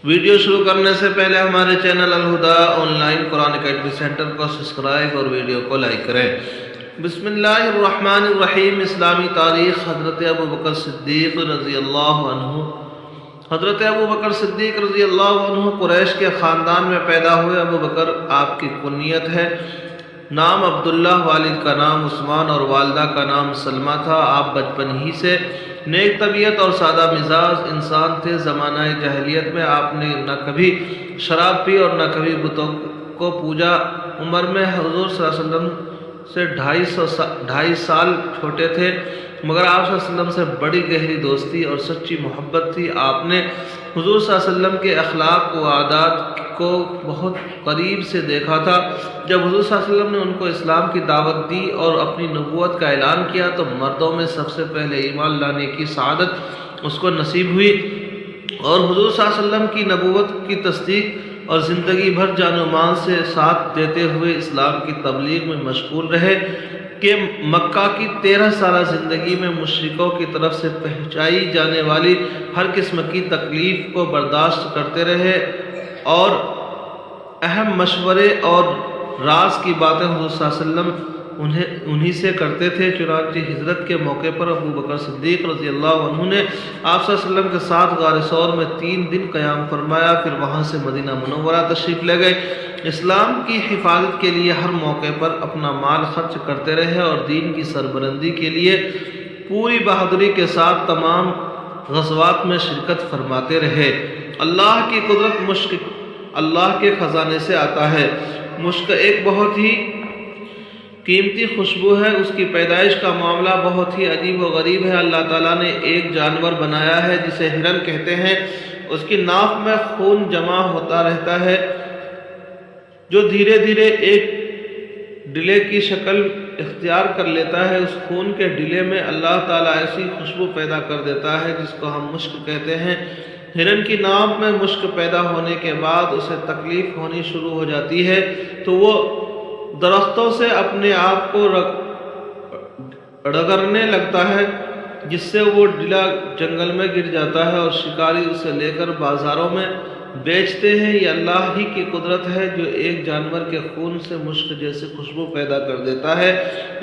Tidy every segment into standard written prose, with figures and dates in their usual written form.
Video شروع کرنے سے پہلے ہمارے channel Alhuda online Quran academy centre کو سبسکرائب اور ویڈیو کو لائک کریں۔ بسم اللہ الرحمن الرحیم۔ اسلامی تاریخ۔ حضرت ابوبکر صدیق رضی اللہ عنہ قریش کے خاندان میں پیدا ہوئے۔ ابوبکر آپ کی کنیت ہے۔ نام عبداللہ، والد کا نام عثمان اور والدہ کا نام سلمہ تھا۔ آپ بچپن ہی سے نیک طبیعت اور سادہ مزاج انسان تھے۔ زمانہ جاہلیت میں آپ نے نہ کبھی شراب پی اور نہ کبھی بتوں کو پوجا۔ عمر میں حضور صلی اللہ علیہ وسلم سے 2.5 سال چھوٹے تھے، مگر آپ صلی اللہ علیہ وسلم سے بڑی گہری دوستی اور سچی محبت تھی۔ آپ نے حضور صلی اللہ علیہ وسلم کے اخلاق و عادات کو بہت قریب سے دیکھا تھا۔ جب حضور صلی اللہ علیہ وسلم نے ان کو اسلام کی دعوت دی اور اپنی نبوت کا اعلان کیا تو مردوں میں سب سے پہلے ایمان لانے کی سعادت اس کو نصیب ہوئی، اور حضور صلی اللہ علیہ وسلم کی نبوت کی تصدیق اور زندگی بھر جان و مال سے ساتھ دیتے ہوئے اسلام کی تبلیغ میں مشغول رہے کہ مکہ کی 13 سالہ زندگی میں مشرکوں کی طرف سے پہنچائی جانے والی ہر قسم کی تکلیف کو برداشت کرتے رہے، اور اہم مشورے اور راز کی باتیں حضور صلی اللہ علیہ وسلم انہی سے کرتے تھے۔ چنانچہ ہجرت کے موقع پر ابوبکر صدیق رضی اللہ عنہ نے آپ صلی اللہ علیہ وسلم کے ساتھ غار ثور میں 3 دن قیام فرمایا، پھر وہاں سے مدینہ منورہ تشریف لے گئے۔ اسلام کی حفاظت کے لیے ہر موقع پر اپنا مال خرچ کرتے رہے اور دین کی سربلندی کے لیے پوری بہادری کے ساتھ تمام غزوات میں شرکت فرماتے رہے۔ اللہ کی قدرت مشک اللہ کے خزانے سے آتا ہے۔ مشک ایک بہت ہی قیمتی خوشبو ہے۔ اس کی پیدائش کا معاملہ بہت ہی عجیب و غریب ہے۔ اللہ تعالیٰ نے ایک جانور بنایا ہے جسے ہرن کہتے ہیں۔ اس کی ناف میں خون جمع ہوتا رہتا ہے جو دھیرے دھیرے ایک ڈلے کی شکل اختیار کر لیتا ہے۔ اس خون کے ڈلے میں اللہ تعالیٰ ایسی خوشبو پیدا کر دیتا ہے جس کو ہم مشک کہتے ہیں۔ ہرن کی ناف میں مشک پیدا ہونے کے بعد اسے تکلیف ہونی شروع ہو جاتی ہے تو وہ درختوں سے اپنے آپ کو رگڑنے لگتا ہے، جس سے وہ ڈلا جنگل میں گر جاتا ہے اور شکاری اسے لے کر بازاروں میں بیچتے ہیں۔ یہ اللہ ہی کی قدرت ہے جو ایک جانور کے خون سے مشک جیسے خوشبو پیدا کر دیتا ہے۔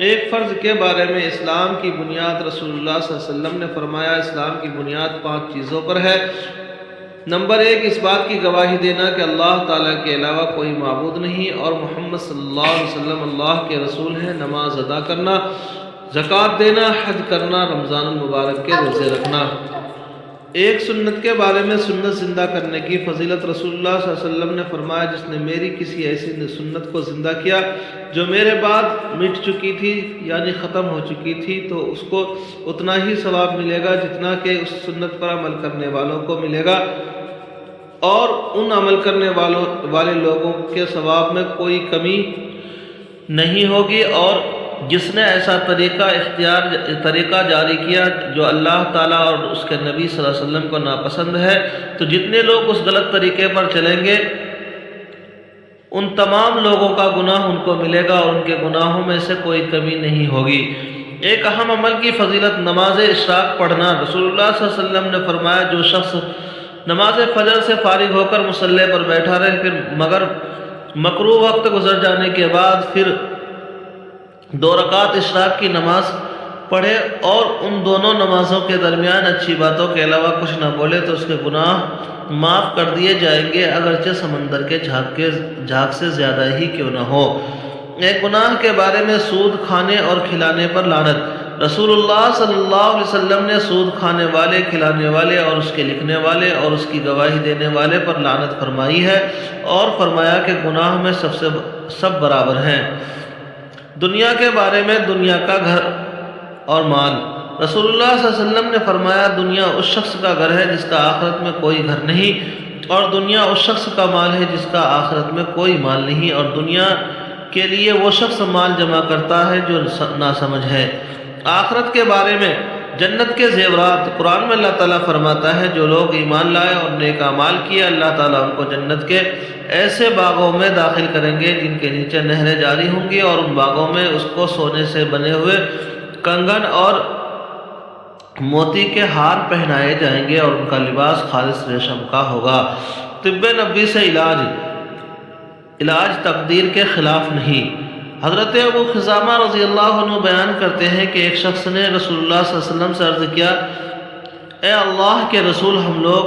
ایک فرض کے بارے میں اسلام کی بنیاد رسول اللہ صلی اللہ علیہ وسلم نے فرمایا، اسلام کی بنیاد 5 چیزوں پر ہے۔ نمبر 1، اس بات کی گواہی دینا کہ اللہ تعالیٰ کے علاوہ کوئی معبود نہیں اور محمد صلی اللہ علیہ وسلم اللہ کے رسول ہیں۔ نماز ادا کرنا، زکوٰۃ دینا، حج کرنا، رمضان المبارک کے روزے رکھنا۔ ایک سنت کے بارے میں سنت زندہ کرنے کی فضیلت رسول اللہ صلی اللہ علیہ وسلم نے فرمایا، جس نے میری کسی ایسی سنت کو زندہ کیا جو میرے بعد مٹ چکی تھی یعنی ختم ہو چکی تھی تو اس کو اتنا ہی ثواب ملے گا جتنا کہ اس سنت پر عمل کرنے والوں کو ملے گا، اور ان عمل کرنے والے لوگوں کے ثواب میں کوئی کمی نہیں ہوگی۔ اور جس نے ایسا طریقہ جاری کیا جو اللہ تعالیٰ اور اس کے نبی صلی اللہ علیہ وسلم کو ناپسند ہے، تو جتنے لوگ اس غلط طریقے پر چلیں گے ان تمام لوگوں کا گناہ ان کو ملے گا اور ان کے گناہوں میں سے کوئی کمی نہیں ہوگی۔ ایک اہم عمل کی فضیلت نماز اشراق پڑھنا۔ رسول اللہ صلی اللہ علیہ وسلم نے فرمایا، جو شخص نماز فجر سے فارغ ہو کر مصلی پر بیٹھا رہے پھر مگر مکروہ وقت گزر جانے کے بعد پھر 2 رکعت اشراق کی نماز پڑھے اور ان دونوں نمازوں کے درمیان اچھی باتوں کے علاوہ کچھ نہ بولے تو اس کے گناہ معاف کر دیے جائیں گے، اگرچہ سمندر کے جھاگ سے زیادہ ہی کیوں نہ ہو۔ ایک گناہ کے بارے میں سود کھانے اور کھلانے پر لعنت۔ رسول اللہ صلی اللہ علیہ وسلم نے سود کھانے والے، کھلانے والے اور اس کے لکھنے والے اور اس کی گواہی دینے والے پر لعنت فرمائی ہے، اور فرمایا کہ گناہ میں سب برابر ہیں۔ دنیا کے بارے میں دنیا کا گھر اور مال۔ رسول اللہ صلی اللہ علیہ وسلم نے فرمایا، دنیا اس شخص کا گھر ہے جس کا آخرت میں کوئی گھر نہیں، اور دنیا اس شخص کا مال ہے جس کا آخرت میں کوئی مال نہیں، اور دنیا کے لیے وہ شخص مال جمع کرتا ہے جو ناسمجھ ہے۔ آخرت کے بارے میں جنت کے زیورات۔ قرآن میں اللہ تعالیٰ فرماتا ہے، جو لوگ ایمان لائے اور نیک اعمال کیے اللہ تعالیٰ ان کو جنت کے ایسے باغوں میں داخل کریں گے جن کے نیچے نہریں جاری ہوں گی، اور ان باغوں میں اس کو سونے سے بنے ہوئے کنگن اور موتی کے ہار پہنائے جائیں گے اور ان کا لباس خالص ریشم کا ہوگا۔ طب نبی سے علاج تقدیر کے خلاف نہیں۔ حضرت ابو خزامہ رضی اللہ عنہ بیان کرتے ہیں کہ ایک شخص نے رسول اللہ صلی اللہ علیہ وسلم سے عرض کیا، اے اللہ کے رسول، ہم لوگ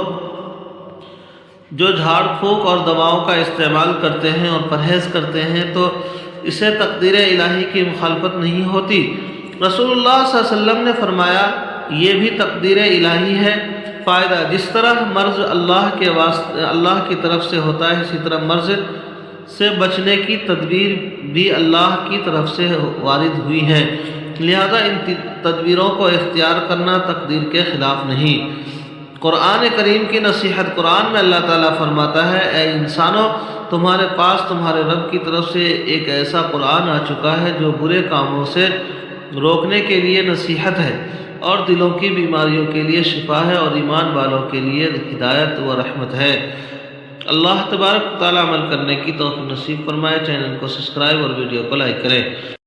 جو جھاڑ پھونک اور دواؤں کا استعمال کرتے ہیں اور پرہیز کرتے ہیں تو اسے تقدیر الہی کی مخالفت نہیں ہوتی؟ رسول اللہ صلی اللہ علیہ وسلم نے فرمایا، یہ بھی تقدیر الہی ہے۔ فائدہ: جس طرح مرض اللہ کی طرف سے ہوتا ہے، اسی طرح مرض سے بچنے کی تدبیر بھی اللہ کی طرف سے وارد ہوئی ہے، لہذا ان تدبیروں کو اختیار کرنا تقدیر کے خلاف نہیں۔ قرآن کریم کی نصیحت۔ قرآن میں اللہ تعالیٰ فرماتا ہے، اے انسانوں، تمہارے پاس تمہارے رب کی طرف سے ایک ایسا قرآن آ چکا ہے جو برے کاموں سے روکنے کے لیے نصیحت ہے اور دلوں کی بیماریوں کے لیے شفا ہے اور ایمان والوں کے لیے ہدایت و رحمت ہے۔ اللہ تبارک و تعالیٰ عمل کرنے کی توفیق نصیب فرمائے۔ چینل کو سبسکرائب اور ویڈیو کو لائک کریں۔